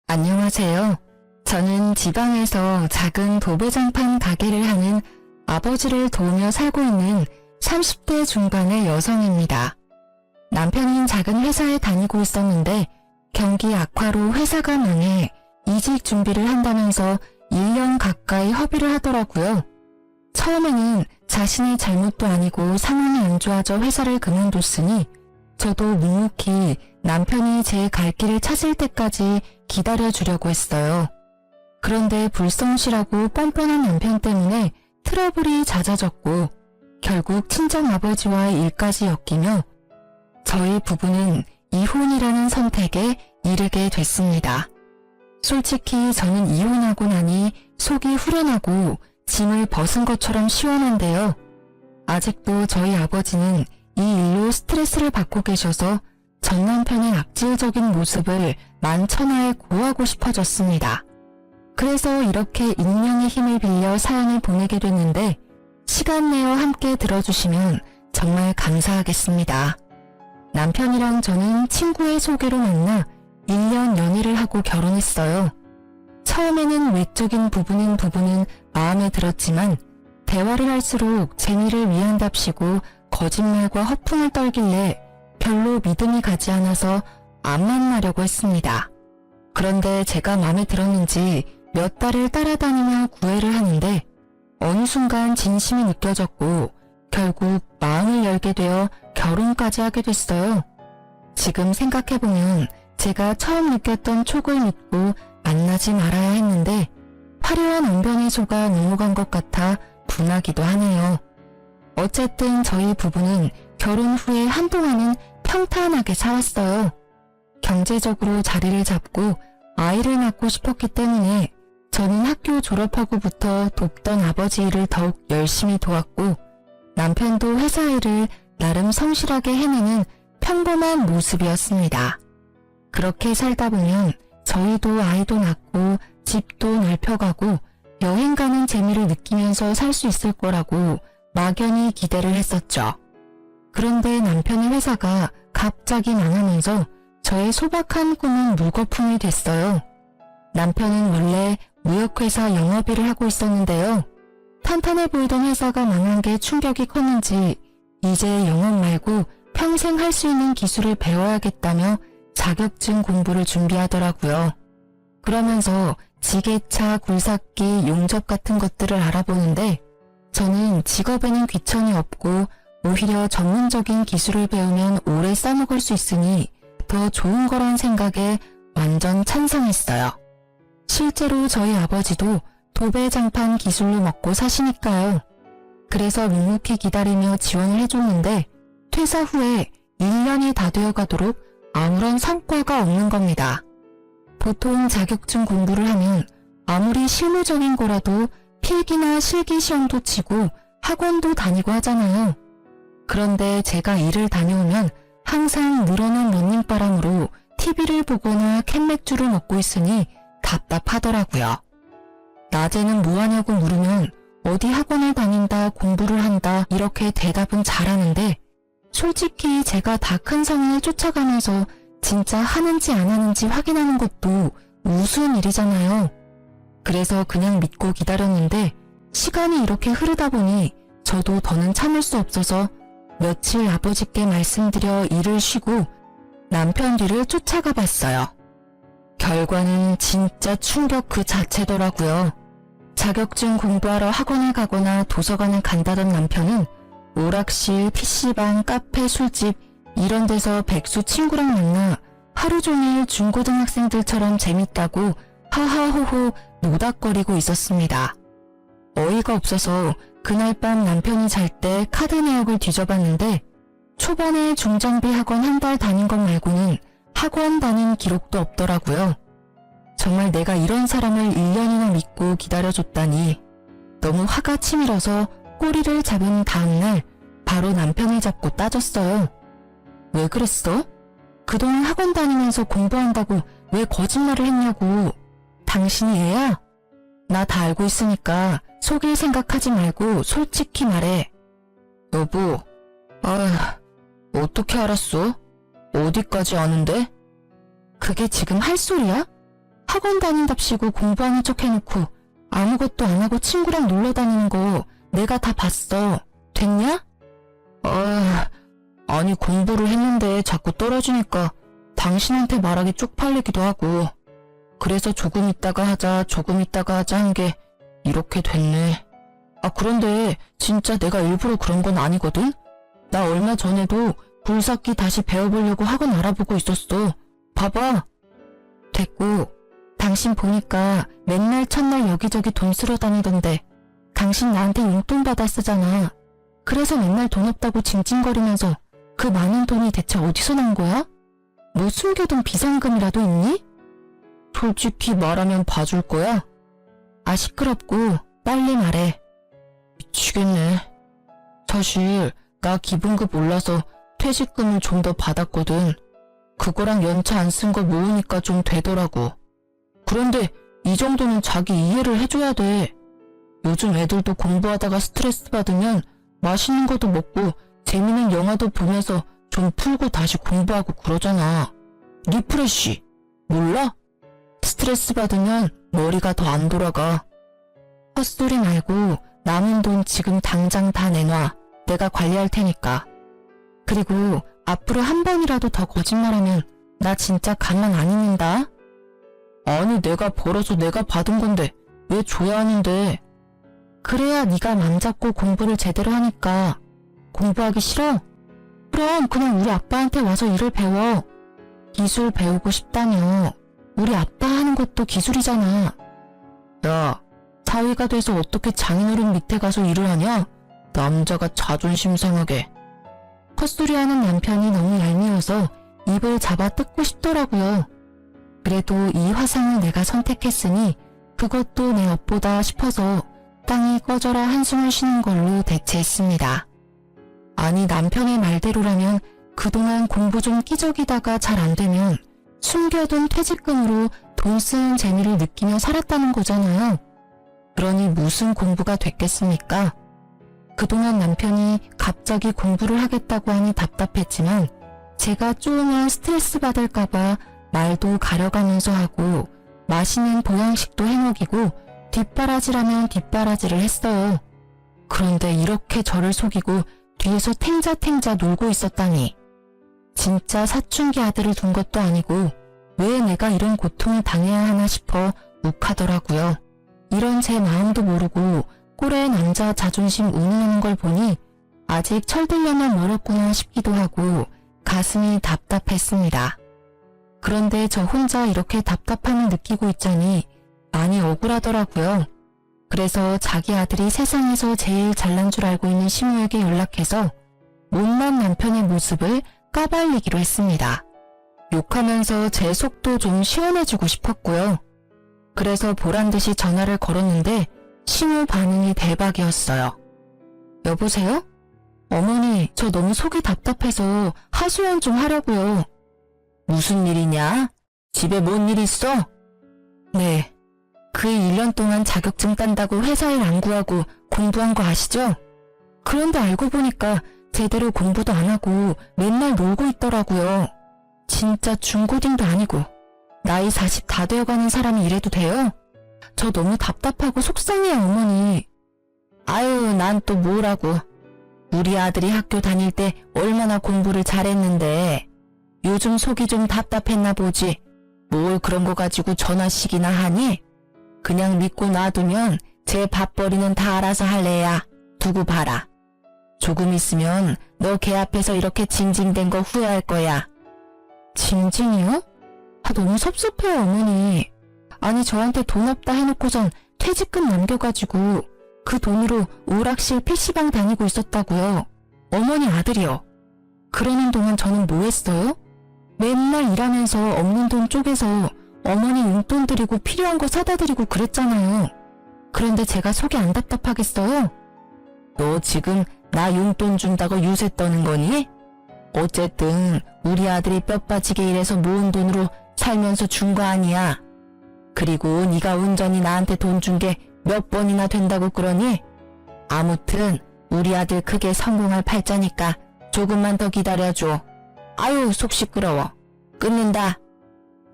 안녕하세요. 저는 지방에서 작은 도배장판 가게를 하는 아버지를 도우며 살고 있는 30대 중반의 여성입니다. 남편은 작은 회사에 다니고 있었는데 경기 악화로 회사가 망해 이직 준비를 한다면서 1년 가까이 허비를 하더라고요. 처음에는 자신의 잘못도 아니고 상황이 안 좋아져 회사를 그만뒀으니 저도 묵묵히 남편이 제 갈 길을 찾을 때까지 기다려주려고 했어요. 그런데 불성실하고 뻔뻔한 남편 때문에 트러블이 잦아졌고 결국 친정아버지와의 일까지 엮이며 저희 부부는 이혼이라는 선택에 이르게 됐습니다. 솔직히 저는 이혼하고 나니 속이 후련하고 짐을 벗은 것처럼 시원한데요. 아직도 저희 아버지는 이 일로 스트레스를 받고 계셔서 전 남편의 악질적인 모습을 만천하에 고하고 싶어졌습니다. 그래서 이렇게 익명의 힘을 빌려 사연을 보내게 됐는데 시간 내어 함께 들어주시면 정말 감사하겠습니다. 남편이랑 저는 친구의 소개로 만나 1년 연애를 하고 결혼했어요. 처음에는 외적인 부분은 마음에 들었지만 대화를 할수록 재미를 위한답시고 거짓말과 허풍을 떨길래 별로 믿음이 가지 않아서 안 만나려고 했습니다. 그런데 제가 마음에 들었는지 몇 달을 따라다니며 구애를 하는데 어느 순간 진심이 느껴졌고 결국 마음을 열게 되어 결혼까지 하게 됐어요. 지금 생각해보면 제가 처음 느꼈던 촉을 믿고 만나지 말아야 했는데 화려한 언변의 소가 넘어간 것 같아 분하기도 하네요. 어쨌든 저희 부부는 결혼 후에 한동안은 평탄하게 살았어요. 경제적으로 자리를 잡고 아이를 낳고 싶었기 때문에 저는 학교 졸업하고부터 돕던 아버지 일을 더욱 열심히 도왔고 남편도 회사 일을 나름 성실하게 해내는 평범한 모습이었습니다. 그렇게 살다 보면 저희도 아이도 낳고 집도 넓혀가고 여행 가는 재미를 느끼면서 살 수 있을 거라고 막연히 기대를 했었죠. 그런데 남편의 회사가 갑자기 망하면서 저의 소박한 꿈은 물거품이 됐어요. 남편은 원래 무역회사 영업일을 하고 있었는데요. 탄탄해 보이던 회사가 망한 게 충격이 컸는지 이제 영업 말고 평생 할 수 있는 기술을 배워야겠다며 자격증 공부를 준비하더라고요. 그러면서 지게차, 굴삭기, 용접 같은 것들을 알아보는데 저는 직업에는 귀천이 없고 오히려 전문적인 기술을 배우면 오래 써먹을 수 있으니 더 좋은 거란 생각에 완전 찬성했어요. 실제로 저희 아버지도 도배장판 기술로 먹고 사시니까요. 그래서 묵묵히 기다리며 지원을 해줬는데 퇴사 후에 1년이 다 되어가도록 아무런 성과가 없는 겁니다. 보통 자격증 공부를 하면 아무리 실무적인 거라도 필기나 실기 시험도 치고 학원도 다니고 하잖아요. 그런데 제가 일을 다녀오면 항상 늘어난 런닝바람으로 TV를 보거나 캔맥주를 먹고 있으니 답답하더라고요. 낮에는 뭐 하냐고 물으면 어디 학원을 다닌다, 공부를 한다 이렇게 대답은 잘하는데 솔직히 제가 다 큰 성인을 쫓아가면서 진짜 하는지 안 하는지 확인하는 것도 우스운 일이잖아요. 그래서 그냥 믿고 기다렸는데 시간이 이렇게 흐르다 보니 저도 더는 참을 수 없어서 며칠 아버지께 말씀드려 일을 쉬고 남편 뒤를 쫓아가 봤어요. 결과는 진짜 충격 그 자체더라고요. 자격증 공부하러 학원을 가거나 도서관을 간다던 남편은 오락실, PC방, 카페, 술집 이런 데서 백수 친구랑 만나 하루 종일 중고등학생들처럼 재밌다고 하하호호 노닥거리고 있었습니다. 어이가 없어서 그날 밤 남편이 잘 때 카드 내역을 뒤져봤는데 초반에 중장비 학원 한 달 다닌 것 말고는 학원 다닌 기록도 없더라고요. 정말 내가 이런 사람을 1년이나 믿고 기다려줬다니 너무 화가 치밀어서 꼬리를 잡은 다음날 바로 남편을 잡고 따졌어요. 왜 그랬어? 그동안 학원 다니면서 공부한다고 왜 거짓말을 했냐고. 당신이 애야? 나 다 알고 있으니까 속일 생각하지 말고 솔직히 말해. 여보, 어떻게 알았어? 어디까지 아는데? 그게 지금 할 소리야? 학원 다닌답시고 공부하는 척 해놓고 아무것도 안 하고 친구랑 놀러 다니는 거 내가 다 봤어. 됐냐? 아니 공부를 했는데 자꾸 떨어지니까 당신한테 말하기 쪽팔리기도 하고 그래서 조금 있다가 하자 한 게 이렇게 됐네. 그런데 진짜 내가 일부러 그런 건 아니거든? 나 얼마 전에도 굴삭기 다시 배워보려고 학원 알아보고 있었어. 봐봐. 됐고, 당신 보니까 맨날 첫날 여기저기 돈 쓰러 다니던데 당신 나한테 용돈 받아 쓰잖아. 그래서 맨날 돈 없다고 징징거리면서 그 많은 돈이 대체 어디서 난 거야? 뭐 숨겨둔 비상금이라도 있니? 솔직히 말하면 봐줄 거야? 시끄럽고 빨리 말해. 미치겠네. 사실 나 기본급 올라서 퇴직금을 좀 더 받았거든. 그거랑 연차 안 쓴 거 모으니까 좀 되더라고. 그런데 이 정도는 자기 이해를 해줘야 돼. 요즘 애들도 공부하다가 스트레스 받으면 맛있는 것도 먹고 재밌는 영화도 보면서 좀 풀고 다시 공부하고 그러잖아. 리프레쉬. 몰라? 스트레스 받으면 머리가 더 안 돌아가. 헛소리 말고 남은 돈 지금 당장 다 내놔. 내가 관리할 테니까. 그리고 앞으로 한 번이라도 더 거짓말하면 나 진짜 가만 안 있는다. 아니 내가 벌어서 내가 받은 건데 왜 줘야 하는데. 그래야 네가 맘 잡고 공부를 제대로 하니까. 공부하기 싫어? 그럼 그냥 우리 아빠한테 와서 일을 배워. 기술 배우고 싶다며. 우리 아빠 하는 것도 기술이잖아. 야, 사위가 돼서 어떻게 장인어른 밑에 가서 일을 하냐? 남자가 자존심 상하게. 헛소리하는 남편이 너무 얄미워서 입을 잡아 뜯고 싶더라고요. 그래도 이 화상을 내가 선택했으니 그것도 내 업보다 싶어서 땅이 꺼져라 한숨을 쉬는 걸로 대체했습니다. 아니 남편의 말대로라면 그동안 공부 좀 끼적이다가 잘 안되면 숨겨둔 퇴직금으로 돈 쓰는 재미를 느끼며 살았다는 거잖아요. 그러니 무슨 공부가 됐겠습니까? 그동안 남편이 갑자기 공부를 하겠다고 하니 답답했지만 제가 쪼으면 스트레스 받을까봐 말도 가려가면서 하고 맛있는 보양식도 해먹이고 뒷바라지라면 뒷바라지를 했어요. 그런데 이렇게 저를 속이고 뒤에서 탱자탱자 놀고 있었다니. 진짜 사춘기 아들을 둔 것도 아니고 왜 내가 이런 고통을 당해야 하나 싶어 욱하더라고요. 이런 제 마음도 모르고 꼴의 남자 자존심 운운하는 걸 보니 아직 철들려면 멀었구나 싶기도 하고 가슴이 답답했습니다. 그런데 저 혼자 이렇게 답답함을 느끼고 있자니 많이 억울하더라고요. 그래서 자기 아들이 세상에서 제일 잘난 줄 알고 있는 시무에게 연락해서 못난 남편의 모습을 까발리기로 했습니다. 욕하면서 제 속도 좀 시원해주고 싶었고요. 그래서 보란듯이 전화를 걸었는데 시무 반응이 대박이었어요. 여보세요? 어머니, 저 너무 속이 답답해서 하소연 좀 하려고요. 무슨 일이냐? 집에 뭔 일 있어? 네. 그 1년 동안 자격증 딴다고 회사 일 안 구하고 공부한 거 아시죠? 그런데 알고 보니까 제대로 공부도 안 하고 맨날 놀고 있더라고요. 진짜 중고딩도 아니고 나이 40 다 되어가는 사람이 이래도 돼요? 저 너무 답답하고 속상해요, 어머니. 아유, 난 또 뭐라고. 우리 아들이 학교 다닐 때 얼마나 공부를 잘했는데 요즘 속이 좀 답답했나 보지. 뭘 그런 거 가지고 전화씩이나 하니? 그냥 믿고 놔두면 제 밥벌이는 다 알아서 할래야. 두고 봐라. 조금 있으면 너 걔 앞에서 이렇게 징징댄 거 후회할 거야. 징징이요? 너무 섭섭해요, 어머니. 아니 저한테 돈 없다 해놓고선 퇴직금 남겨가지고 그 돈으로 오락실 PC방 다니고 있었다고요. 어머니 아들이요. 그러는 동안 저는 뭐 했어요? 맨날 일하면서 없는 돈 쪼개서 어머니 용돈 드리고 필요한 거 사다 드리고 그랬잖아요. 그런데 제가 속이 안 답답하겠어요? 너 지금 나 용돈 준다고 유세 떠는 거니? 어쨌든 우리 아들이 뼈 빠지게 일해서 모은 돈으로 살면서 준 거 아니야. 그리고 네가 온전히 나한테 돈 준 게 몇 번이나 된다고 그러니? 아무튼 우리 아들 크게 성공할 팔자니까 조금만 더 기다려줘. 아유 속 시끄러워. 끊는다.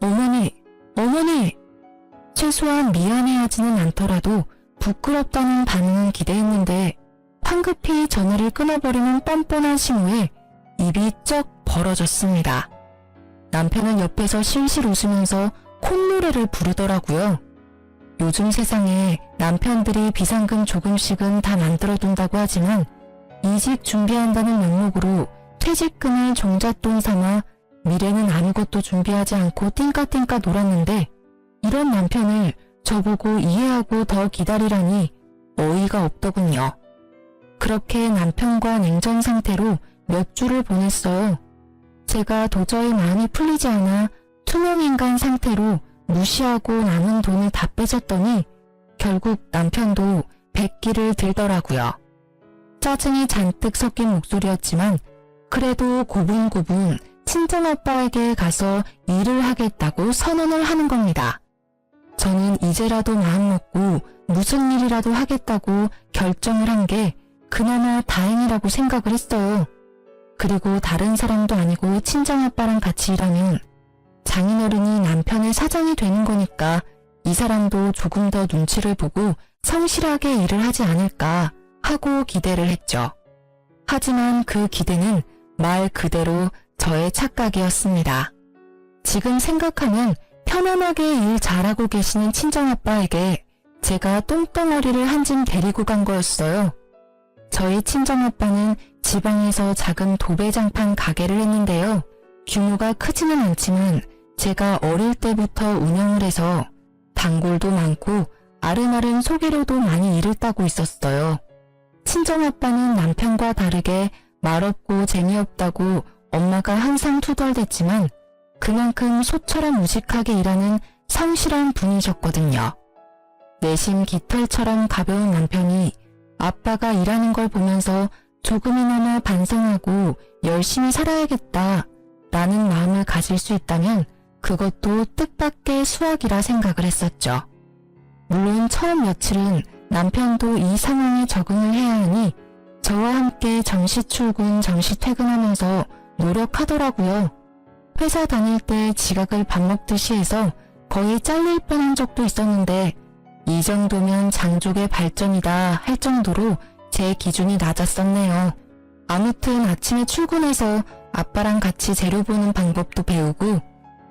어머니, 어머니. 사소한 미안해하지는 않더라도 부끄럽다는 반응은 기대했는데 황급히 전화를 끊어버리는 뻔뻔한 신호에 입이 쩍 벌어졌습니다. 남편은 옆에서 실실 웃으면서 콧노래를 부르더라고요. 요즘 세상에 남편들이 비상금 조금씩은 다 만들어둔다고 하지만 이직 준비한다는 명목으로 퇴직금을 종잣돈 삼아 미래는 아무것도 준비하지 않고 띵까띵까 놀았는데 이런 남편을 저보고 이해하고 더 기다리라니 어이가 없더군요. 그렇게 남편과 냉전 상태로 몇 주를 보냈어요. 제가 도저히 마음이 풀리지 않아 투명인간 상태로 무시하고 남은 돈을 다 빼줬더니 결국 남편도 백기를 들더라고요. 짜증이 잔뜩 섞인 목소리였지만 그래도 고분고분 친정아빠에게 가서 일을 하겠다고 선언을 하는 겁니다. 저는 이제라도 마음먹고 무슨 일이라도 하겠다고 결정을 한 게 그나마 다행이라고 생각을 했어요. 그리고 다른 사람도 아니고 친정아빠랑 같이 일하면 장인어른이 남편의 사장이 되는 거니까 이 사람도 조금 더 눈치를 보고 성실하게 일을 하지 않을까 하고 기대를 했죠. 하지만 그 기대는 말 그대로 저의 착각이었습니다. 지금 생각하면 편안하게 일 잘하고 계시는 친정아빠에게 제가 똥덩어리를 한 짐 데리고 간 거였어요. 저희 친정아빠는 지방에서 작은 도배장판 가게를 했는데요. 규모가 크지는 않지만 제가 어릴 때부터 운영을 해서 단골도 많고 아름아름 소개료도 많이 일을 따고 있었어요. 친정아빠는 남편과 다르게 말없고 재미없다고 엄마가 항상 투덜댔지만 그만큼 소처럼 무식하게 일하는 성실한 분이셨거든요. 내심 깃털처럼 가벼운 남편이 아빠가 일하는 걸 보면서 조금이나마 반성하고 열심히 살아야겠다 라는 마음을 가질 수 있다면 그것도 뜻밖의 수확이라 생각을 했었죠. 물론 처음 며칠은 남편도 이 상황에 적응을 해야 하니 저와 함께 정시 출근, 정시 퇴근하면서 노력하더라고요. 회사 다닐 때 지각을 밥 먹듯이 해서 거의 잘릴 뻔한 적도 있었는데 이 정도면 장족의 발전이다 할 정도로 제 기준이 낮았었네요. 아무튼 아침에 출근해서 아빠랑 같이 재료 보는 방법도 배우고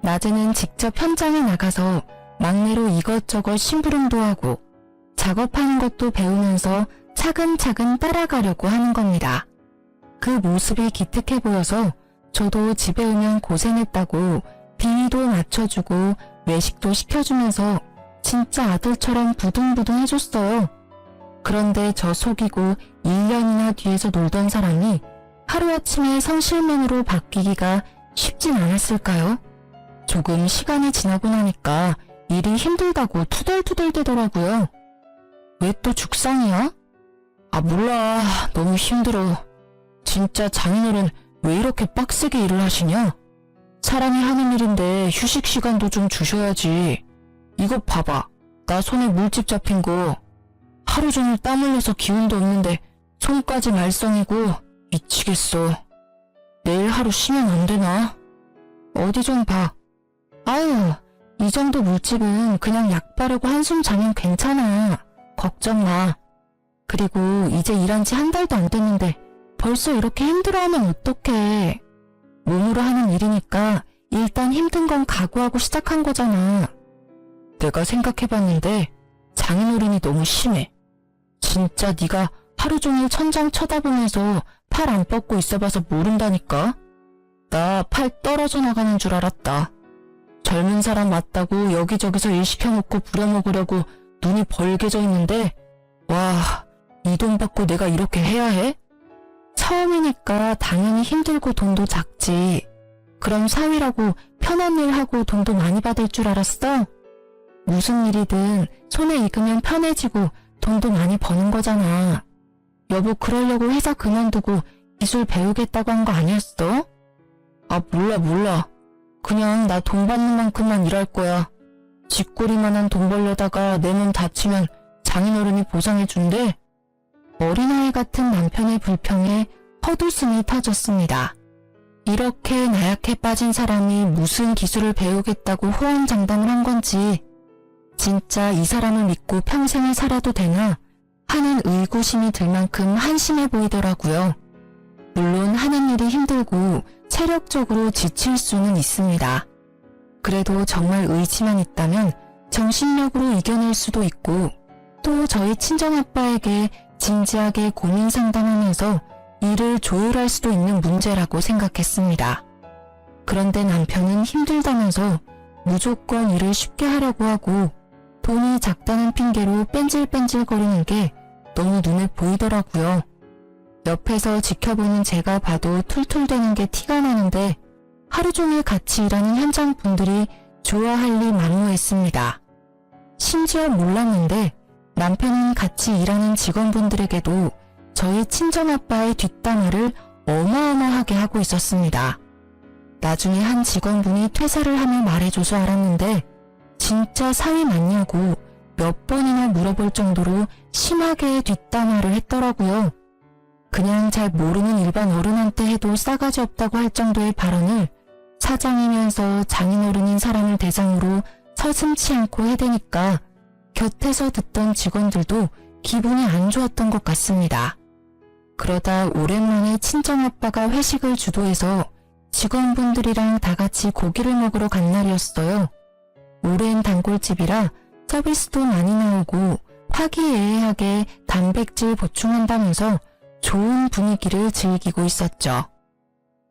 낮에는 직접 현장에 나가서 막내로 이것저것 심부름도 하고 작업하는 것도 배우면서 차근차근 따라가려고 하는 겁니다. 그 모습이 기특해 보여서 저도 집에 오면 고생했다고 비위도 맞춰주고 외식도 시켜주면서 진짜 아들처럼 부둥부둥 해줬어요. 그런데 저 속이고 1년이나 뒤에서 놀던 사람이 하루아침에 성실맨으로 바뀌기가 쉽진 않았을까요? 조금 시간이 지나고 나니까 일이 힘들다고 투덜투덜대더라고요. 왜 또 죽상이야? 아 몰라, 너무 힘들어. 진짜 장인어른 왜 이렇게 빡세게 일을 하시냐? 사람이 하는 일인데 휴식 시간도 좀 주셔야지. 이거 봐봐, 나 손에 물집 잡힌 거. 하루 종일 땀 흘려서 기운도 없는데 손까지 말썽이고 미치겠어. 내일 하루 쉬면 안 되나? 어디 좀 봐. 아유, 이 정도 물집은 그냥 약 바르고 한숨 자면 괜찮아. 걱정 마. 그리고 이제 일한 지 한 달도 안 됐는데 벌써 이렇게 힘들어하면 어떡해. 몸으로 하는 일이니까 일단 힘든 건 각오하고 시작한 거잖아. 내가 생각해봤는데 장인어른이 너무 심해. 진짜 네가 하루 종일 천장 쳐다보면서 팔 안 뻗고 있어봐서 모른다니까. 나 팔 떨어져 나가는 줄 알았다. 젊은 사람 맞다고 여기저기서 일 시켜놓고 부려먹으려고 눈이 벌게져 있는데 와, 이 돈 받고 내가 이렇게 해야 해? 처음이니까 당연히 힘들고 돈도 작지. 그럼 사위라고 편한 일 하고 돈도 많이 받을 줄 알았어? 무슨 일이든 손에 익으면 편해지고 돈도 많이 버는 거잖아. 여보 그러려고 회사 그만두고 기술 배우겠다고 한 거 아니었어? 아 몰라. 그냥 나 돈 받는 만큼만 일할 거야. 쥐꼬리만한 돈 벌려다가 내 몸 다치면 장인어른이 보상해준대. 어린아이 같은 남편의 불평에 헛웃음이 터졌습니다. 이렇게 나약해 빠진 사람이 무슨 기술을 배우겠다고 호언장담을 한 건지 진짜 이 사람을 믿고 평생을 살아도 되나 하는 의구심이 들 만큼 한심해 보이더라고요. 물론 하는 일이 힘들고 체력적으로 지칠 수는 있습니다. 그래도 정말 의지만 있다면 정신력으로 이겨낼 수도 있고 또 저희 친정아빠에게 진지하게 고민 상담하면서 일을 조율할 수도 있는 문제라고 생각했습니다. 그런데 남편은 힘들다면서 무조건 일을 쉽게 하려고 하고 돈이 작다는 핑계로 뺀질뺀질거리는 게 너무 눈에 보이더라고요. 옆에서 지켜보는 제가 봐도 툴툴대는 게 티가 나는데 하루 종일 같이 일하는 현장 분들이 좋아할 리 만무했습니다. 심지어 몰랐는데 남편은 같이 일하는 직원분들에게도 저희 친정아빠의 뒷담화를 어마어마하게 하고 있었습니다. 나중에 한 직원분이 퇴사를 하며 말해줘서 알았는데 진짜 사위 맞냐고 몇 번이나 물어볼 정도로 심하게 뒷담화를 했더라고요. 그냥 잘 모르는 일반 어른한테 해도 싸가지 없다고 할 정도의 발언을 사장이면서 장인어른인 사람을 대상으로 서슴지 않고 해대니까 곁에서 듣던 직원들도 기분이 안 좋았던 것 같습니다. 그러다 오랜만에 친정아빠가 회식을 주도해서 직원분들이랑 다 같이 고기를 먹으러 간 날이었어요. 오랜 단골집이라 서비스도 많이 나오고 화기애애하게 단백질 보충한다면서 좋은 분위기를 즐기고 있었죠.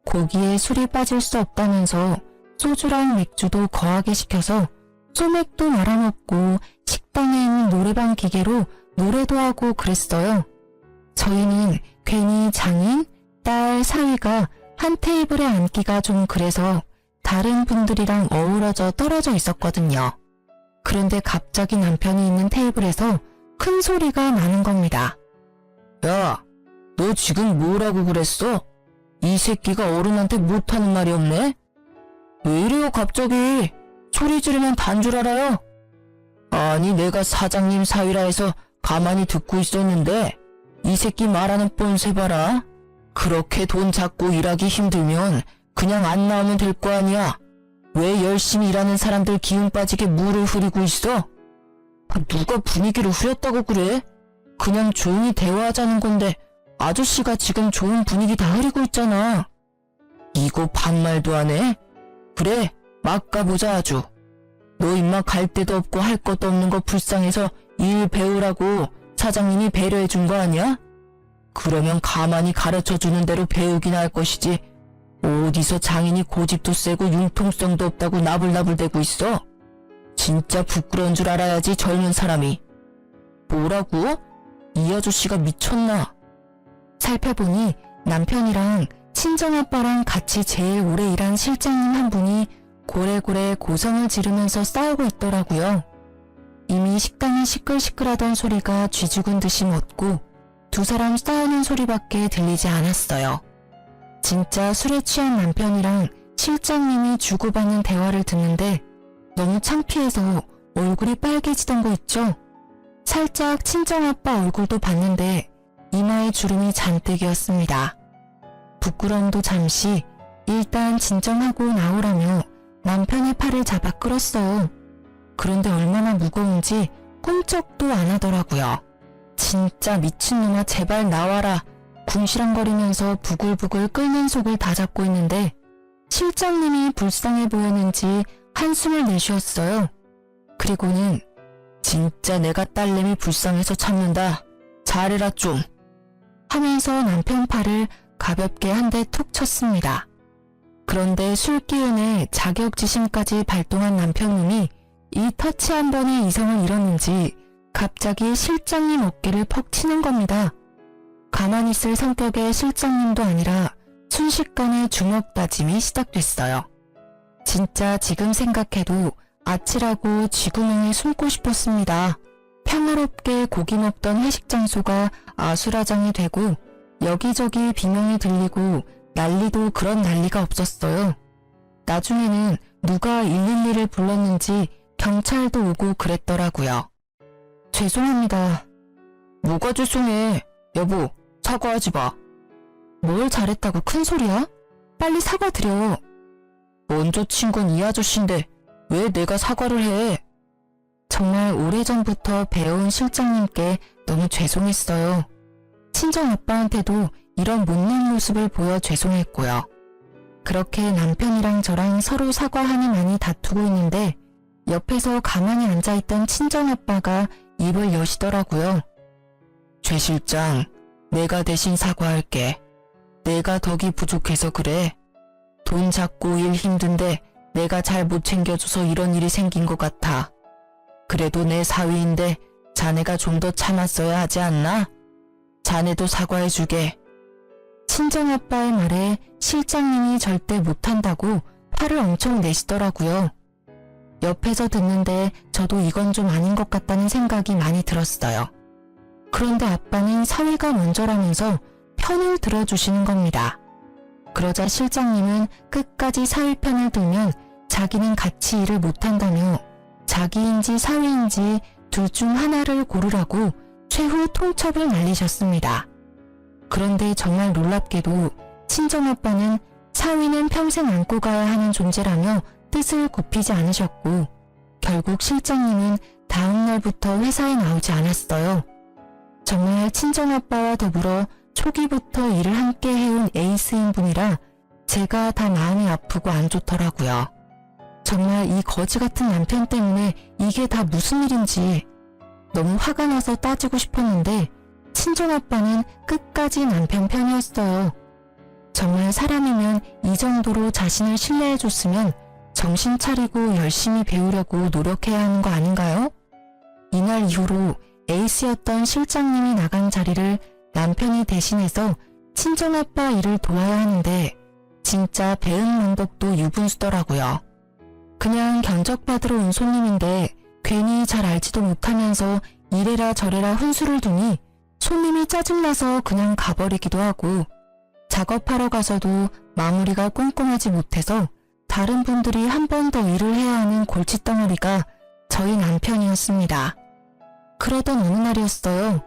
고기에 술이 빠질 수 없다면서 소주랑 맥주도 거하게 시켜서 소맥도 말아먹고 식당에 있는 노래방 기계로 노래도 하고 그랬어요. 저희는 괜히 장인, 딸, 사위가 한 테이블에 앉기가 좀 그래서 다른 분들이랑 어우러져 떨어져 있었거든요. 그런데 갑자기 남편이 있는 테이블에서 큰 소리가 나는 겁니다. 야, 너 지금 뭐라고 그랬어? 이 새끼가 어른한테 못하는 말이 없네? 왜 이래요 갑자기? 소리 지르면 단 줄 알아요? 아니 내가 사장님 사위라 해서 가만히 듣고 있었는데 이 새끼 말하는 뻔세 봐라. 그렇게 돈 잡고 일하기 힘들면 그냥 안 나오면 될 거 아니야. 왜 열심히 일하는 사람들 기운 빠지게 물을 흐리고 있어? 누가 분위기를 흐렸다고 그래? 그냥 조용히 대화하자는 건데 아저씨가 지금 좋은 분위기 다 흐리고 있잖아. 이거 반말도 안 해? 그래, 막 가보자 아주. 너 임마 갈 데도 없고 할 것도 없는 거 불쌍해서 일 배우라고 사장님이 배려해 준 거 아니야? 그러면 가만히 가르쳐주는 대로 배우긴 할 것이지. 어디서 장인이 고집도 세고 융통성도 없다고 나불나불대고 있어? 진짜 부끄러운 줄 알아야지 젊은 사람이. 뭐라고? 이 아저씨가 미쳤나? 살펴보니 남편이랑 친정아빠랑 같이 제일 오래 일한 실장님 한 분이 고래고래 고성을 지르면서 싸우고 있더라고요. 이미 식당이 시끌시끌하던 소리가 쥐죽은 듯이 멎고 두 사람 싸우는 소리밖에 들리지 않았어요. 진짜 술에 취한 남편이랑 실장님이 주고받는 대화를 듣는데 너무 창피해서 얼굴이 빨개지던 거 있죠? 살짝 친정아빠 얼굴도 봤는데 이마에 주름이 잔뜩이었습니다. 부끄러움도 잠시 일단 진정하고 나오라며 남편의 팔을 잡아 끌었어요. 그런데 얼마나 무거운지 꿈쩍도 안 하더라고요. 진짜 미친놈아 제발 나와라. 궁시렁거리면서 부글부글 끓는 속을 다 잡고 있는데 실장님이 불쌍해 보였는지 한숨을 내쉬었어요. 그리고는 진짜 내가 딸내미 불쌍해서 참는다. 잘해라 좀. 하면서 남편 팔을 가볍게 한 대 툭 쳤습니다. 그런데 술 기운에 자격지심까지 발동한 남편놈이 이 터치 한 번에 이성을 잃었는지 갑자기 실장님 어깨를 퍽 치는 겁니다. 가만히 있을 성격의 실장님도 아니라 순식간에 주먹 다짐이 시작됐어요. 진짜 지금 생각해도 아찔하고 쥐구멍에 숨고 싶었습니다. 평화롭게 고기 먹던 회식 장소가 아수라장이 되고 여기저기 비명이 들리고 난리도 그런 난리가 없었어요. 나중에는 누가 112를 불렀는지 경찰도 오고 그랬더라고요. 죄송합니다. 뭐가 죄송해. 여보, 사과하지 마. 뭘 잘했다고 큰 소리야? 빨리 사과드려. 먼저 친 건 이 아저씨인데 왜 내가 사과를 해? 정말 오래전부터 배워온 실장님께 너무 죄송했어요. 친정아빠한테도 이런 못난 모습을 보여 죄송했고요. 그렇게 남편이랑 저랑 서로 사과하니 많이 다투고 있는데 옆에서 가만히 앉아있던 친정아빠가 입을 여시더라고요. 최 실장, 내가 대신 사과할게. 내가 덕이 부족해서 그래. 돈 잡고 일 힘든데 내가 잘 못 챙겨줘서 이런 일이 생긴 것 같아. 그래도 내 사위인데 자네가 좀 더 참았어야 하지 않나? 자네도 사과해주게. 친정아빠의 말에 실장님이 절대 못한다고 화를 엄청 내시더라고요. 옆에서 듣는데 저도 이건 좀 아닌 것 같다는 생각이 많이 들었어요. 그런데 아빠는 사위가 먼저라면서 편을 들어주시는 겁니다. 그러자 실장님은 끝까지 사위 편을 들면 자기는 같이 일을 못한다며 자기인지 사위인지 둘 중 하나를 고르라고 최후 통첩을 날리셨습니다. 그런데 정말 놀랍게도 친정아빠는 사위는 평생 안고 가야 하는 존재라며 뜻을 굽히지 않으셨고 결국 실장님은 다음 날부터 회사에 나오지 않았어요. 정말 친정아빠와 더불어 초기부터 일을 함께 해온 에이스인 분이라 제가 다 마음이 아프고 안 좋더라고요. 정말 이 거지 같은 남편 때문에 이게 다 무슨 일인지 너무 화가 나서 따지고 싶었는데 친정아빠는 끝까지 남편 편이었어요. 정말 사람이면 이 정도로 자신을 신뢰해줬으면 정신 차리고 열심히 배우려고 노력해야 하는 거 아닌가요? 이날 이후로 에이스였던 실장님이 나간 자리를 남편이 대신해서 친정아빠 일을 도와야 하는데 진짜 배은망덕도 유분수더라고요. 그냥 견적받으러 온 손님인데 괜히 잘 알지도 못하면서 이래라 저래라 훈수를 두니 손님이 짜증나서 그냥 가버리기도 하고 작업하러 가서도 마무리가 꼼꼼하지 못해서 다른 분들이 한 번 더 일을 해야 하는 골칫덩어리가 저희 남편이었습니다. 그러던 어느 날이었어요.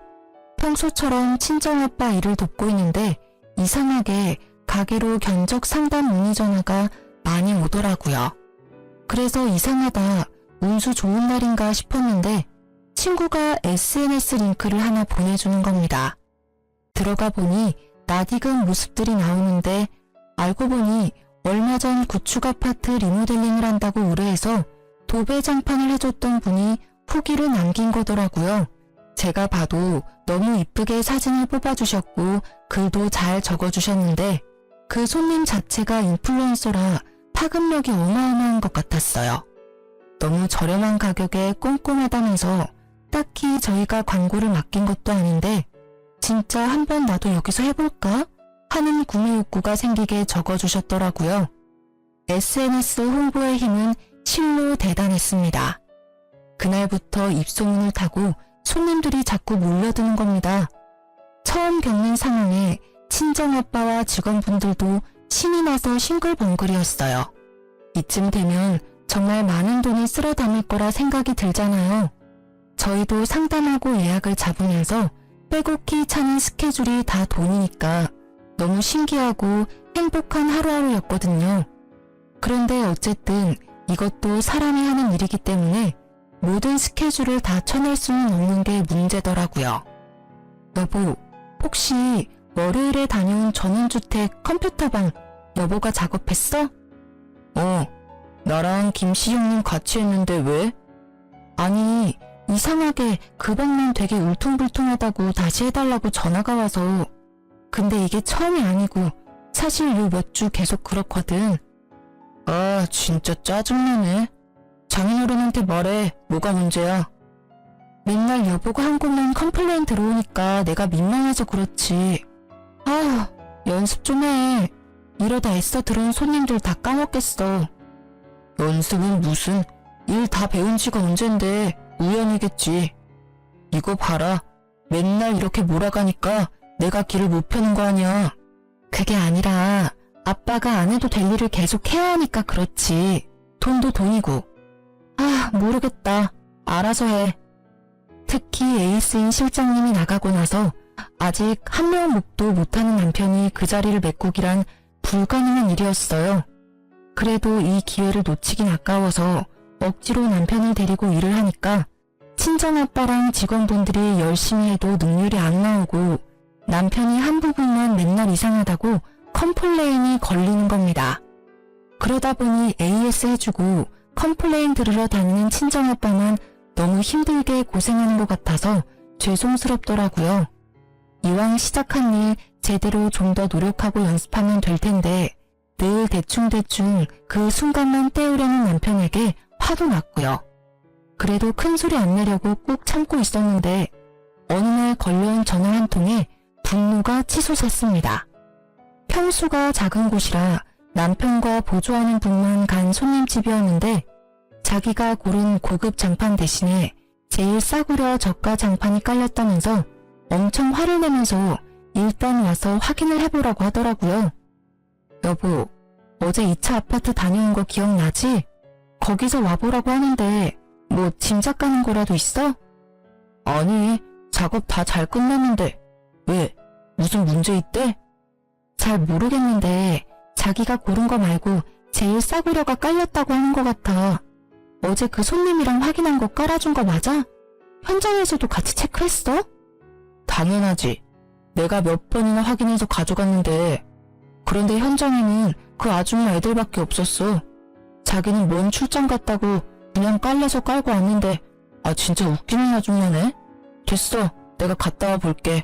평소처럼 친정아빠 일을 돕고 있는데 이상하게 가게로 견적 상담 문의 전화가 많이 오더라고요. 그래서 이상하다, 운수 좋은 날인가 싶었는데 친구가 SNS 링크를 하나 보내주는 겁니다. 들어가 보니 낯익은 모습들이 나오는데 알고 보니 얼마 전 구축 아파트 리모델링을 한다고 의뢰해서 도배장판을 해줬던 분이 후기를 남긴 거더라고요. 제가 봐도 너무 이쁘게 사진을 뽑아주셨고 글도 잘 적어주셨는데 그 손님 자체가 인플루언서라 파급력이 어마어마한 것 같았어요. 너무 저렴한 가격에 꼼꼼하다면서 딱히 저희가 광고를 맡긴 것도 아닌데 진짜 한번 나도 여기서 해볼까? 하는 구매 욕구가 생기게 적어주셨더라고요. SNS 홍보의 힘은 실로 대단했습니다. 그날부터 입소문을 타고 손님들이 자꾸 몰려드는 겁니다. 처음 겪는 상황에 친정아빠와 직원분들도 신이 나서 싱글벙글이었어요. 이쯤 되면 정말 많은 돈이 쓸어 담을 거라 생각이 들잖아요. 저희도 상담하고 예약을 잡으면서 빼곡히 차는 스케줄이 다 돈이니까 너무 신기하고 행복한 하루하루였거든요. 그런데 어쨌든 이것도 사람이 하는 일이기 때문에 모든 스케줄을 다 쳐낼 수는 없는 게 문제더라고요. 여보, 혹시 월요일에 다녀온 전원주택 컴퓨터방 여보가 작업했어? 나랑 김씨 형님 같이 했는데 왜? 아니, 이상하게 그 방면 되게 울퉁불퉁하다고 다시 해달라고 전화가 와서. 근데 이게 처음이 아니고 사실 요 몇 주 계속 그렇거든. 아, 진짜 짜증나네. 장인어른한테 말해. 뭐가 문제야? 맨날 여보가 한 곳만 컴플레인 들어오니까 내가 민망해서 그렇지. 아휴, 연습 좀 해. 이러다 애써 들어온 손님들 다 까먹겠어. 연습은 무슨, 일 다 배운 지가 언젠데 우연이겠지. 이거 봐라. 맨날 이렇게 몰아가니까 내가 길을 못 펴는 거 아니야. 그게 아니라 아빠가 안 해도 될 일을 계속 해야 하니까 그렇지. 돈도 돈이고. 아, 모르겠다. 알아서 해. 특히 에이스인 실장님이 나가고 나서 아직 한 명 몫도 못하는 남편이 그 자리를 메꾸기란 불가능한 일이었어요. 그래도 이 기회를 놓치긴 아까워서 억지로 남편을 데리고 일을 하니까 친정아빠랑 직원분들이 열심히 해도 능률이 안 나오고 남편이 한 부분만 맨날 이상하다고 컴플레인이 걸리는 겁니다. 그러다 보니 AS 해주고 컴플레인 들으러 다니는 친정아빠만 너무 힘들게 고생하는 것 같아서 죄송스럽더라고요. 이왕 시작한 일 제대로 좀 더 노력하고 연습하면 될 텐데 늘 대충대충 그 순간만 때우려는 남편에게 화도 났고요. 그래도 큰 소리 안 내려고 꾹 참고 있었는데 어느 날 걸려온 전화 한 통에 분노가 치솟았습니다. 평수가 작은 곳이라 남편과 보조하는 분만 간 손님집이었는데 자기가 고른 고급 장판 대신에 제일 싸구려 저가 장판이 깔렸다면서 엄청 화를 내면서 일단 와서 확인을 해보라고 하더라고요. 여보, 어제 2차 아파트 다녀온 거 기억나지? 거기서 와보라고 하는데 뭐 짐작 가는 거라도 있어? 아니, 작업 다 잘 끝났는데 왜? 무슨 문제 있대? 잘 모르겠는데 자기가 고른 거 말고 제일 싸구려가 깔렸다고 하는 것 같아. 어제 그 손님이랑 확인한 거 깔아준 거 맞아? 현장에서도 같이 체크했어? 당연하지. 내가 몇 번이나 확인해서 가져갔는데 그런데 현장에는 그 아줌마 애들밖에 없었어. 자기는 뭔 출장 갔다고 그냥 깔래서 깔고 왔는데 아 진짜 웃기는 아줌마네. 됐어. 내가 갔다 와 볼게.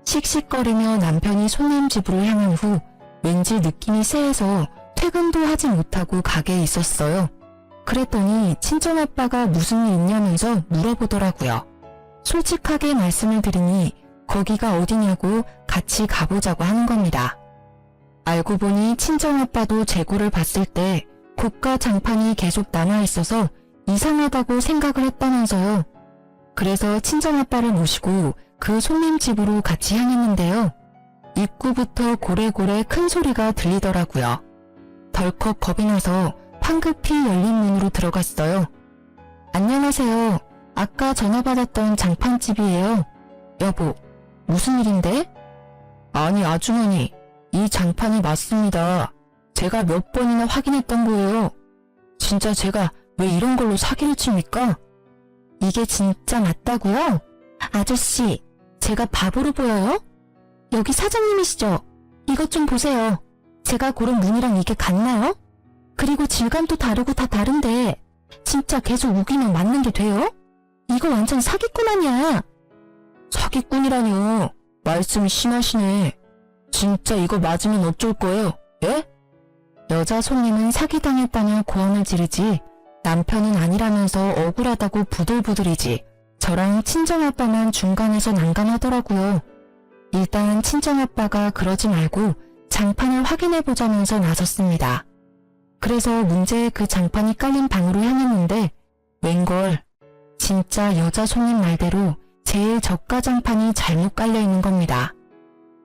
씩씩거리며 남편이 손님 집으로 향한 후 왠지 느낌이 쎄해서 퇴근도 하지 못하고 가게에 있었어요. 그랬더니 친정아빠가 무슨 일 있냐면서 물어보더라고요. 솔직하게 말씀을 드리니 거기가 어디냐고 같이 가보자고 하는 겁니다. 알고 보니 친정아빠도 재고를 봤을 때 고가 장판이 계속 남아있어서 이상하다고 생각을 했다면서요. 그래서 친정아빠를 모시고 그 손님 집으로 같이 향했는데요. 입구부터 고래고래 큰 소리가 들리더라고요. 덜컥 겁이 나서 황급히 열린 문으로 들어갔어요. 안녕하세요. 아까 전화 받았던 장판집이에요. 여보, 무슨 일인데? 아니 아주머니, 이 장판이 맞습니다. 제가 몇 번이나 확인했던 거예요. 진짜 제가 왜 이런 걸로 사기를 칩니까? 이게 진짜 맞다고요? 아저씨, 제가 바보로 보여요? 여기 사장님이시죠? 이것 좀 보세요. 제가 고른 문이랑 이게 같나요? 그리고 질감도 다르고 다 다른데 진짜 계속 우기면 맞는 게 돼요? 이거 완전 사기꾼 아니야? 사기꾼이라뇨. 말씀이 심하시네. 진짜 이거 맞으면 어쩔 거예요? 예? 여자 손님은 사기당했다며 고함을 지르지 남편은 아니라면서 억울하다고 부들부들이지 저랑 친정아빠만 중간에서 난감하더라고요. 일단 친정아빠가 그러지 말고 장판을 확인해보자면서 나섰습니다. 그래서 문제의 그 장판이 깔린 방으로 향했는데 웬걸 진짜 여자 손님 말대로 제일 저가 장판이 잘못 깔려있는 겁니다.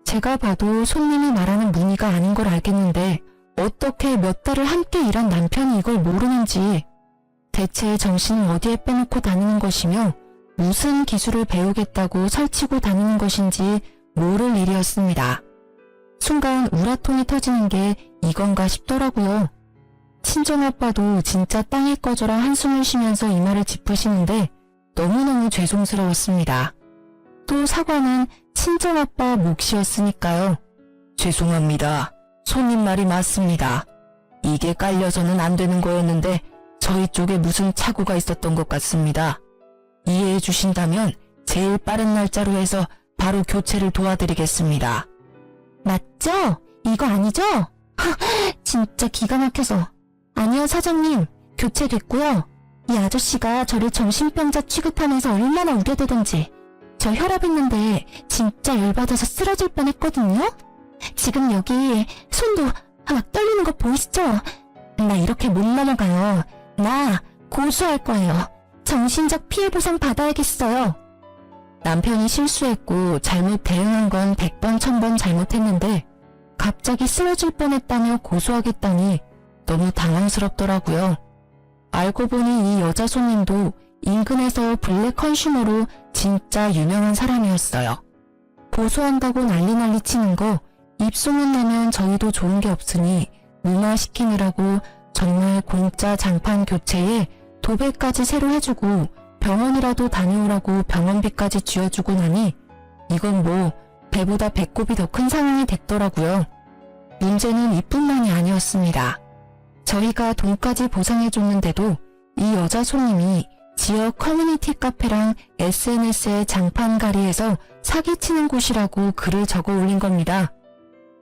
제가 봐도 손님이 말하는 무늬가 아닌 걸 알겠는데 어떻게 몇 달을 함께 일한 남편이 이걸 모르는지 대체 정신을 어디에 빼놓고 다니는 것이며 무슨 기술을 배우겠다고 설치고 다니는 것인지 모를 일이었습니다. 순간 우라통이 터지는 게 이건가 싶더라고요. 친정아빠도 진짜 땅에 꺼져라 한숨을 쉬면서 이 말을 짚으시는데 너무너무 죄송스러웠습니다. 또 사과는 친정아빠 몫이었으니까요. 죄송합니다. 손님 말이 맞습니다. 이게 깔려서는 안 되는 거였는데 저희 쪽에 무슨 착오가 있었던 것 같습니다. 이해해 주신다면 제일 빠른 날짜로 해서 바로 교체를 도와드리겠습니다. 맞죠? 이거 아니죠? 진짜 기가 막혀서. 아니요 사장님, 교체됐고요. 이 아저씨가 저를 정신병자 취급하면서 얼마나 우려대던지. 저 혈압했는데 진짜 열받아서 쓰러질 뻔했거든요. 지금 여기 손도 막 떨리는 거 보이시죠? 나 이렇게 못 넘어가요. 나 고소할 거예요. 정신적 피해 보상 받아야겠어요. 남편이 실수했고 잘못 대응한 건 100번 1000번 잘못했는데 갑자기 쓰러질 뻔했다며 고소하겠다니 너무 당황스럽더라고요. 알고 보니 이 여자 손님도 인근에서 블랙 컨슈머로 진짜 유명한 사람이었어요. 고소한다고 난리 치는 거 입소문 나면 저희도 좋은 게 없으니 무마시키느라고 정말 공짜 장판 교체에 도배까지 새로 해주고 병원이라도 다녀오라고 병원비까지 쥐어주고 나니 이건 뭐 배보다 배꼽이 더 큰 상황이 됐더라고요. 문제는 이뿐만이 아니었습니다. 저희가 돈까지 보상해줬는데도 이 여자 손님이 지역 커뮤니티 카페랑 SNS에 장판가리에서 사기치는 곳이라고 글을 적어 올린 겁니다.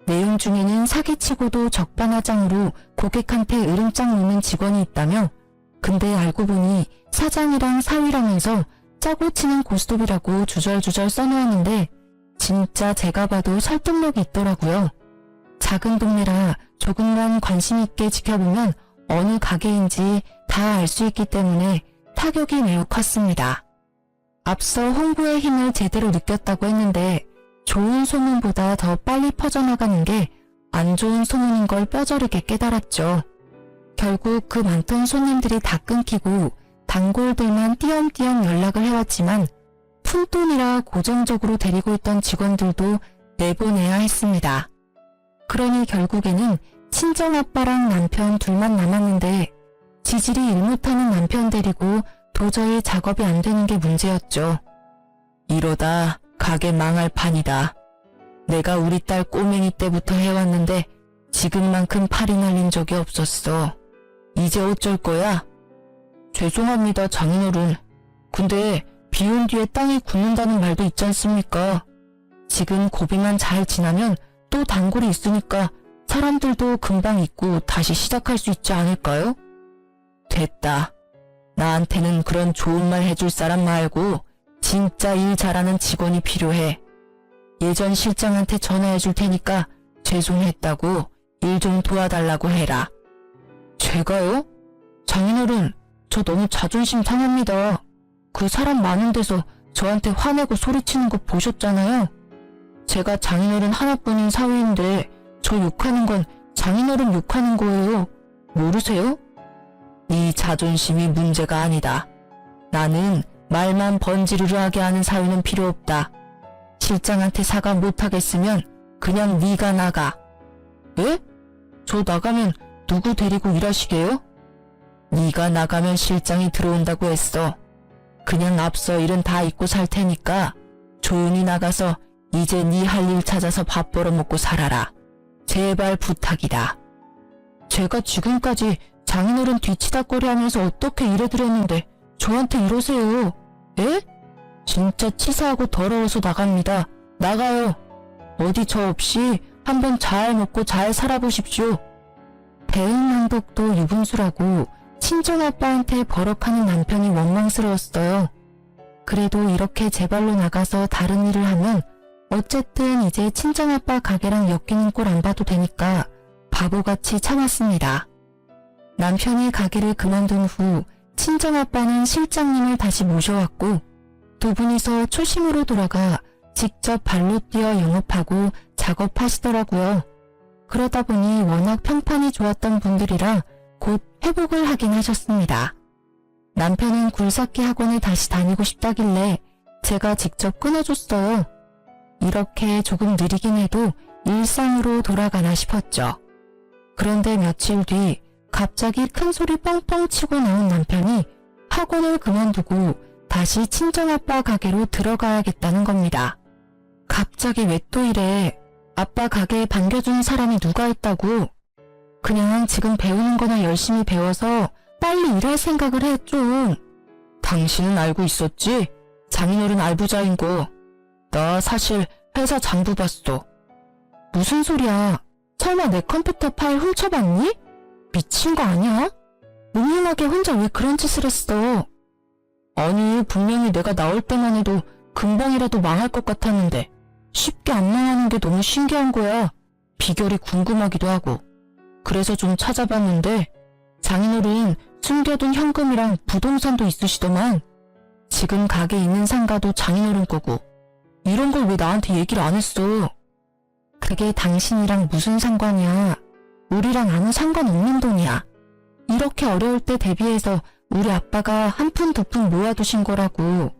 내용 중에는 사기치고도 적반하장으로 고객한테 으름장 놓는 직원이 있다며, 근데 알고 보니 사장이랑 사위라면서 짜고 치는 고스톱이라고 주절주절 써놓았는데 진짜 제가 봐도 설득력이 있더라고요. 작은 동네라 조금만 관심 있게 지켜보면 어느 가게인지 다 알 수 있기 때문에 타격이 매우 컸습니다. 앞서 홍보의 힘을 제대로 느꼈다고 했는데 좋은 소문보다 더 빨리 퍼져나가는 게 안 좋은 소문인 걸 뼈저리게 깨달았죠. 결국 그 많던 손님들이 다 끊기고 단골들만 띄엄띄엄 연락을 해왔지만 푼돈이라 고정적으로 데리고 있던 직원들도 내보내야 했습니다. 그러니 결국에는 친정아빠랑 남편 둘만 남았는데 지질이 일 못하는 남편 데리고 도저히 작업이 안 되는 게 문제였죠. 이러다 가게 망할 판이다. 내가 우리 딸 꼬맹이 때부터 해왔는데 지금만큼 팔이 날린 적이 없었어. 이제 어쩔 거야? 죄송합니다, 장인어른. 근데 비 온 뒤에 땅이 굳는다는 말도 있지 않습니까? 지금 고비만 잘 지나면 또 단골이 있으니까 사람들도 금방 잊고 다시 시작할 수 있지 않을까요? 됐다. 나한테는 그런 좋은 말 해줄 사람 말고 진짜 일 잘하는 직원이 필요해. 예전 실장한테 전화해 줄 테니까 죄송했다고 일 좀 도와달라고 해라. 제가요? 장인어른, 저 너무 자존심 상합니다. 그 사람 많은 데서 저한테 화내고 소리치는 거 보셨잖아요. 제가 장인어른 하나뿐인 사위인데 저 욕하는 건 장인어른 욕하는 거예요. 모르세요? 네 자존심이 문제가 아니다. 나는 말만 번지르르하게 하는 사위는 필요 없다. 실장한테 사과 못하겠으면 그냥 네가 나가. 예? 저 나가면 누구 데리고 일하시게요? 네가 나가면 실장이 들어온다고 했어. 그냥 앞서 일은 다 잊고 살 테니까 조용히 나가서 이제 네 할 일 찾아서 밥 벌어먹고 살아라. 제발 부탁이다. 제가 지금까지 장인어른 뒤치다꺼리 하면서 어떻게 일해드렸는데 저한테 이러세요. 예? 진짜 치사하고 더러워서 나갑니다. 나가요. 어디 저 없이 한번 잘 먹고 잘 살아보십시오. 대응만독도 유분수라고 친정아빠한테 버럭하는 남편이 원망스러웠어요. 그래도 이렇게 제 발로 나가서 다른 일을 하면 어쨌든 이제 친정아빠 가게랑 엮이는 꼴 안 봐도 되니까 바보같이 참았습니다. 남편이 가게를 그만둔 후 친정아빠는 실장님을 다시 모셔왔고 두 분이서 초심으로 돌아가 직접 발로 뛰어 영업하고 작업하시더라고요. 그러다 보니 워낙 평판이 좋았던 분들이라 곧 회복을 하긴 하셨습니다. 남편은 굴삭기 학원에 다시 다니고 싶다길래 제가 직접 끊어줬어요. 이렇게 조금 느리긴 해도 일상으로 돌아가나 싶었죠. 그런데 며칠 뒤 갑자기 큰 소리 뻥뻥 치고 나온 남편이 학원을 그만두고 다시 친정아빠 가게로 들어가야겠다는 겁니다. 갑자기 왜 또 이래? 아빠 가게에 반겨주는 사람이 누가 있다고? 그냥 지금 배우는 거나 열심히 배워서 빨리 일할 생각을 해 좀. 당신은 알고 있었지? 장인어른 알부자인 거. 나 사실 회사 장부 봤어. 무슨 소리야? 설마 내 컴퓨터 파일 훔쳐봤니? 미친 거 아니야? 묵묵하게 혼자 왜 그런 짓을 했어? 아니, 분명히 내가 나올 때만 해도 금방이라도 망할 것 같았는데 쉽게 안 망하는 게 너무 신기한 거야. 비결이 궁금하기도 하고. 그래서 좀 찾아봤는데 장인어른 숨겨둔 현금이랑 부동산도 있으시더만. 지금 가게 있는 상가도 장인어른 거고. 이런 걸 왜 나한테 얘기를 안 했어? 그게 당신이랑 무슨 상관이야. 우리랑 아무 상관없는 돈이야. 이렇게 어려울 때 대비해서 우리 아빠가 한 푼 두 푼 모아두신 거라고.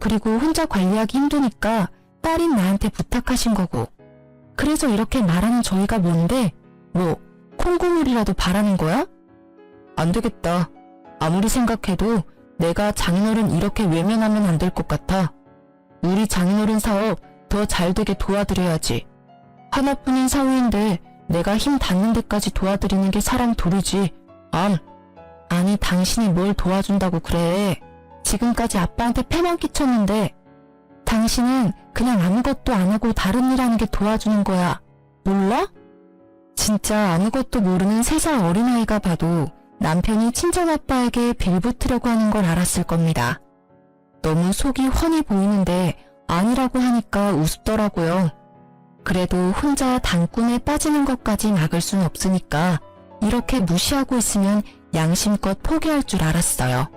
그리고 혼자 관리하기 힘드니까 딸인 나한테 부탁하신 거고. 그래서 이렇게 말하는 저희가 뭔데? 뭐 콩고물이라도 바라는 거야? 안 되겠다. 아무리 생각해도 내가 장인어른 이렇게 외면하면 안 될 것 같아. 우리 장인어른 사업 더 잘 되게 도와드려야지. 하나뿐인 사위인데 내가 힘 닿는 데까지 도와드리는 게 사람 도리지. 아니 당신이 뭘 도와준다고 그래. 지금까지 아빠한테 패만 끼쳤는데 당신은 그냥 아무것도 안 하고 다른 일 하는 게 도와주는 거야. 몰라? 진짜 아무것도 모르는 3살 어린아이가 봐도 남편이 친정아빠에게 빌붙으려고 하는 걸 알았을 겁니다. 너무 속이 훤히 보이는데 아니라고 하니까 우습더라고요. 그래도 혼자 단꿈에 빠지는 것까지 막을 순 없으니까 이렇게 무시하고 있으면 양심껏 포기할 줄 알았어요.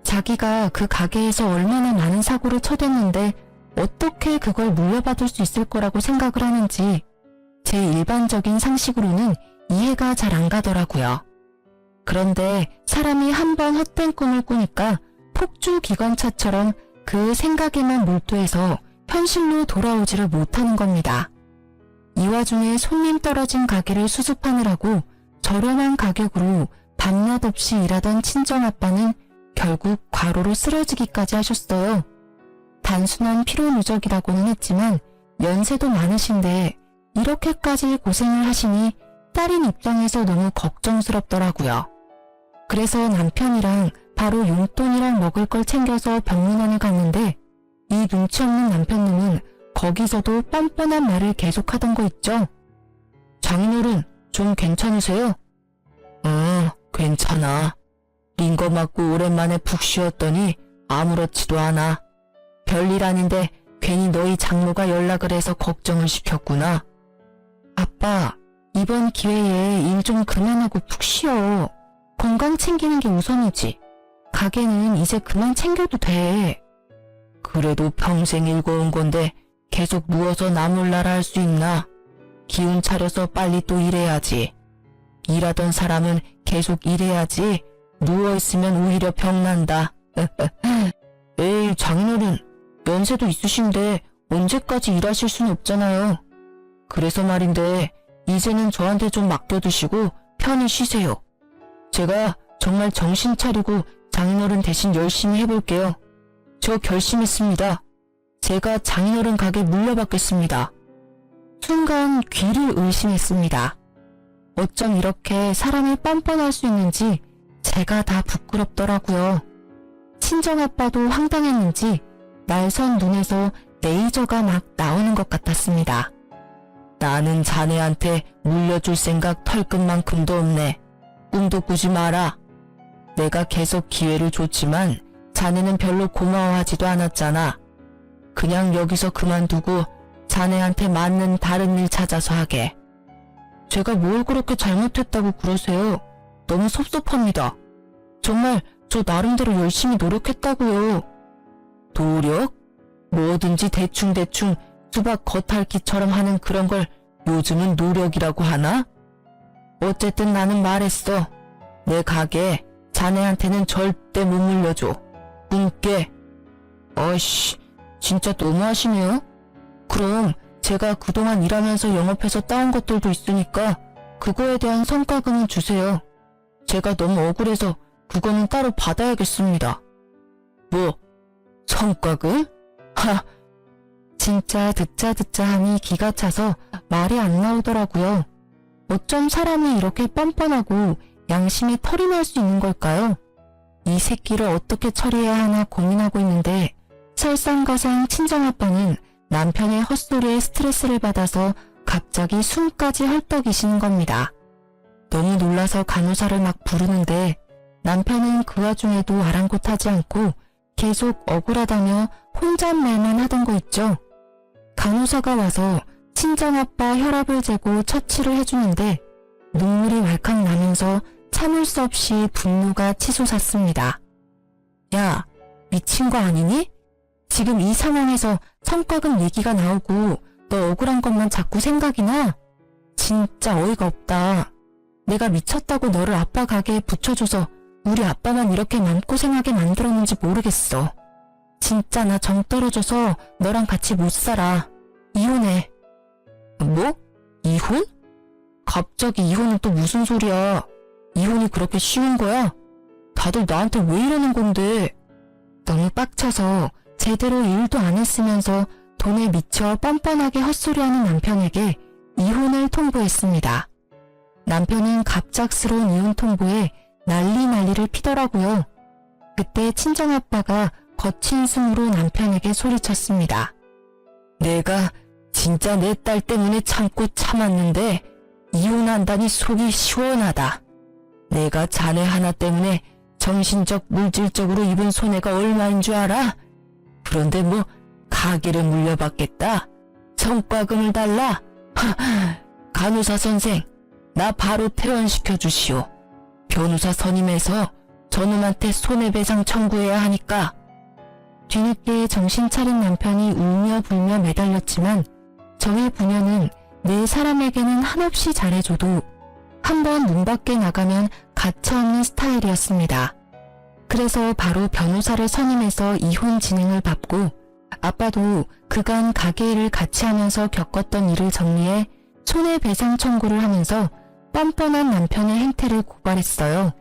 자기가 그 가게에서 얼마나 많은 사고를 쳐댔는데 어떻게 그걸 물려받을 수 있을 거라고 생각을 하는지 제 일반적인 상식으로는 이해가 잘 안 가더라고요. 그런데 사람이 한번 헛된 꿈을 꾸니까 폭주 기관차처럼 그 생각에만 몰두해서 현실로 돌아오지를 못하는 겁니다. 이 와중에 손님 떨어진 가게를 수습하느라고 저렴한 가격으로 밤낮 없이 일하던 친정아빠는 결국 과로로 쓰러지기까지 하셨어요. 단순한 피로 누적이라고는 했지만 연세도 많으신데 이렇게까지 고생을 하시니 딸인 입장에서 너무 걱정스럽더라고요. 그래서 남편이랑 바로 용돈이랑 먹을 걸 챙겨서 병문안을 갔는데 이 눈치 없는 남편놈은 거기서도 뻔뻔한 말을 계속하던 거 있죠. 장인어른 좀 괜찮으세요? 괜찮아. 링거 맞고 오랜만에 푹 쉬었더니 아무렇지도 않아. 별일 아닌데 괜히 너희 장모가 연락을 해서 걱정을 시켰구나. 아빠, 이번 기회에 일 좀 그만하고 푹 쉬어. 건강 챙기는 게 우선이지. 가게는 이제 그만 챙겨도 돼. 그래도 평생 일궈온 건데 계속 누워서 나몰라라 할 수 있나? 기운 차려서 빨리 또 일해야지. 일하던 사람은 계속 일해야지. 누워있으면 오히려 병난다. 에이, 장인어른, 연세도 있으신데 언제까지 일하실 수는 없잖아요. 그래서 말인데 이제는 저한테 좀 맡겨두시고 편히 쉬세요. 제가 정말 정신 차리고 장인어른 대신 열심히 해볼게요. 저 결심했습니다. 제가 장인어른 가게 물려받겠습니다. 순간 귀를 의심했습니다. 어쩜 이렇게 사람이 뻔뻔할 수 있는지 제가 다 부끄럽더라고요. 친정아빠도 황당했는지 날선 눈에서 레이저가 막 나오는 것 같았습니다. 나는 자네한테 물려줄 생각 털끝만큼도 없네. 꿈도 꾸지 마라. 내가 계속 기회를 줬지만 자네는 별로 고마워하지도 않았잖아. 그냥 여기서 그만두고 자네한테 맞는 다른 일 찾아서 하게. 제가 뭘 그렇게 잘못했다고 그러세요? 너무 섭섭합니다. 정말 저 나름대로 열심히 노력했다고요. 노력? 뭐든지 대충대충 수박 겉핥기처럼 하는 그런 걸 요즘은 노력이라고 하나? 어쨌든 나는 말했어. 내 가게 자네한테는 절대 못 물려줘. 꿈깨. 어이씨, 진짜 너무하시네요. 그럼 제가 그동안 일하면서 영업해서 따온 것들도 있으니까 그거에 대한 성과금은 주세요. 제가 너무 억울해서 그거는 따로 받아야겠습니다. 뭐? 성과금? 진짜 듣자 하니 기가 차서 말이 안 나오더라고요. 어쩜 사람이 이렇게 뻔뻔하고 양심에 털이 날 수 있는 걸까요? 이 새끼를 어떻게 처리해야 하나 고민하고 있는데 설상가상 친정아빠는 남편의 헛소리에 스트레스를 받아서 갑자기 숨까지 헐떡이시는 겁니다. 너무 놀라서 간호사를 막 부르는데 남편은 그 와중에도 아랑곳하지 않고 계속 억울하다며 혼잣말만 하던 거 있죠. 간호사가 와서 친정아빠 혈압을 재고 처치를 해주는데 눈물이 왈칵 나면서 참을 수 없이 분노가 치솟았습니다. 야, 미친 거 아니니? 지금 이 상황에서 성과금 얘기가 나오고 너 억울한 것만 자꾸 생각이 나? 진짜 어이가 없다. 내가 미쳤다고 너를 아빠 가게에 붙여줘서 우리 아빠만 이렇게 맘고생하게 만들었는지 모르겠어. 진짜 나 정 떨어져서 너랑 같이 못 살아. 이혼해. 뭐? 이혼? 갑자기 이혼은 또 무슨 소리야? 이혼이 그렇게 쉬운 거야? 다들 나한테 왜 이러는 건데? 너무 빡쳐서 제대로 일도 안 했으면서 돈에 미쳐 뻔뻔하게 헛소리하는 남편에게 이혼을 통보했습니다. 남편은 갑작스러운 이혼 통보에 난리를 피더라고요. 그때 친정아빠가 거친 숨으로 남편에게 소리쳤습니다. 내가 진짜 내 딸 때문에 참고 참았는데 이혼한다니 속이 시원하다. 내가 자네 하나 때문에 정신적 물질적으로 입은 손해가 얼마인 줄 알아? 그런데 뭐 가게를 물려받겠다. 성과금을 달라. 간호사 선생, 나 바로 퇴원시켜 주시오. 변호사 선임해서 저놈한테 손해배상 청구해야 하니까. 뒤늦게 정신 차린 남편이 울며 불며 매달렸지만 저의 부녀는 내 사람에게는 한없이 잘해줘도 한번 문 밖에 나가면 가차없는 스타일이었습니다. 그래서 바로 변호사를 선임해서 이혼 진행을 밟고 아빠도 그간 가게 일을 같이 하면서 겪었던 일을 정리해 손해배상 청구를 하면서 뻔뻔한 남편의 행태를 고발했어요.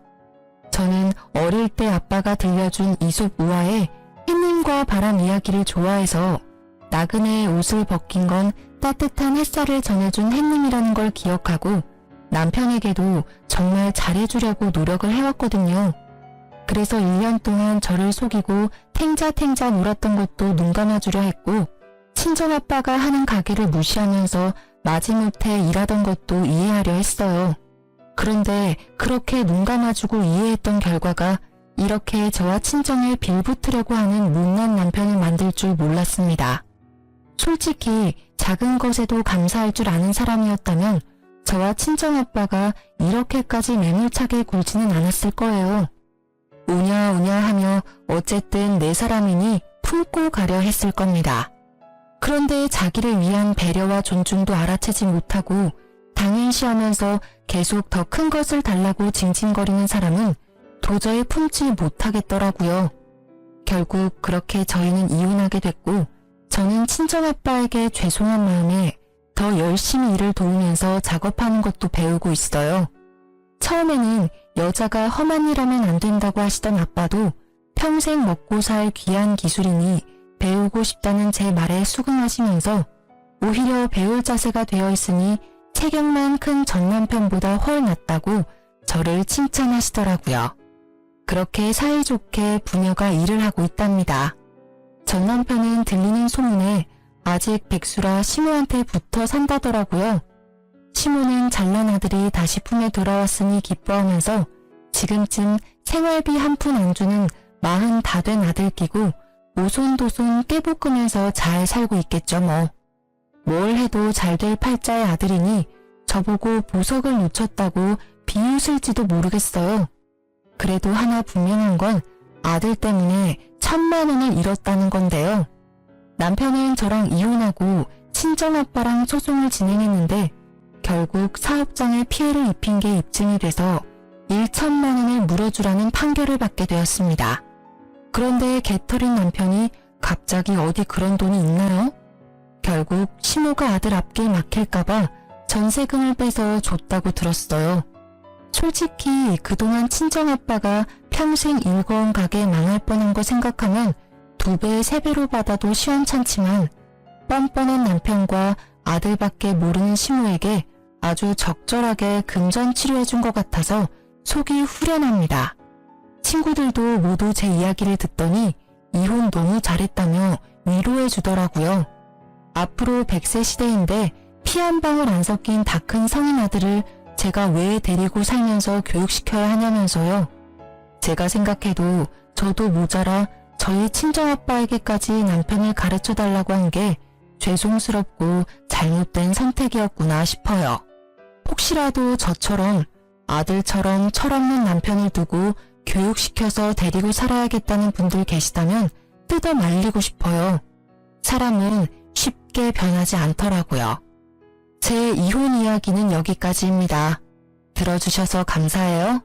저는 어릴 때 아빠가 들려준 이솝 우화에 햇님과 바람 이야기를 좋아해서 나그네의 옷을 벗긴 건 따뜻한 햇살을 전해준 햇님이라는 걸 기억하고 남편에게도 정말 잘해주려고 노력을 해왔거든요. 그래서 1년 동안 저를 속이고 탱자탱자 울었던 것도 눈 감아주려 했고 친정아빠가 하는 가게를 무시하면서 마지못해 일하던 것도 이해하려 했어요. 그런데 그렇게 눈 감아주고 이해했던 결과가 이렇게 저와 친정에 빌붙으려고 하는 못난 남편을 만들 줄 몰랐습니다. 솔직히 작은 것에도 감사할 줄 아는 사람이었다면 저와 친정아빠가 이렇게까지 매몰차게 굴지는 않았을 거예요. 우냐우냐 하며 어쨌든 내 사람이니 품고 가려 했을 겁니다. 그런데 자기를 위한 배려와 존중도 알아채지 못하고 당연시하면서 계속 더 큰 것을 달라고 징징거리는 사람은 도저히 품지 못하겠더라고요. 결국 그렇게 저희는 이혼하게 됐고 저는 친정아빠에게 죄송한 마음에 더 열심히 일을 도우면서 작업하는 것도 배우고 있어요. 처음에는 여자가 험한 일 하면 안 된다고 하시던 아빠도 평생 먹고 살 귀한 기술이니 배우고 싶다는 제 말에 수긍하시면서 오히려 배울 자세가 되어 있으니 체격만 큰 전 남편보다 훨 낫다고 저를 칭찬하시더라고요. 그렇게 사이좋게 부녀가 일을 하고 있답니다. 전 남편은 들리는 소문에 아직 백수라 시모한테 붙어 산다더라고요. 시모는 잘난 아들이 다시 품에 돌아왔으니 기뻐하면서 지금쯤 생활비 한 푼 안 주는 40 다 된 아들 끼고 오손도손 깨볶으면서 잘 살고 있겠죠 뭐. 뭘 해도 잘 될 팔자의 아들이니 저보고 보석을 놓쳤다고 비웃을지도 모르겠어요. 그래도 하나 분명한 건 아들 때문에 1000만 원을 잃었다는 건데요. 남편은 저랑 이혼하고 친정아빠랑 소송을 진행했는데 결국 사업장에 피해를 입힌 게 입증이 돼서 1,000만 원을 물어주라는 판결을 받게 되었습니다. 그런데 개털인 남편이 갑자기 어디 그런 돈이 있나요? 결국 시모가 아들 앞길 막힐까봐 전세금을 빼서 줬다고 들었어요. 솔직히 그동안 친정아빠가 평생 일궈온 가게 망할 뻔한 거 생각하면 2배, 3배로 받아도 시원찮지만 뻔뻔한 남편과 아들밖에 모르는 시모에게 아주 적절하게 금전 치료해준 것 같아서 속이 후련합니다. 친구들도 모두 제 이야기를 듣더니 이혼 너무 잘했다며 위로해 주더라고요. 앞으로 100세 시대인데 피 한 방울 안 섞인 다 큰 성인 아들을 제가 왜 데리고 살면서 교육시켜야 하냐면서요. 제가 생각해도 저도 모자라 저희 친정아빠에게까지 남편을 가르쳐달라고 한 게 죄송스럽고 잘못된 선택이었구나 싶어요. 혹시라도 저처럼 아들처럼 철없는 남편을 두고 교육시켜서 데리고 살아야겠다는 분들 계시다면 뜯어 말리고 싶어요. 사람은 쉽게 변하지 않더라고요. 제 이혼 이야기는 여기까지입니다. 들어주셔서 감사해요.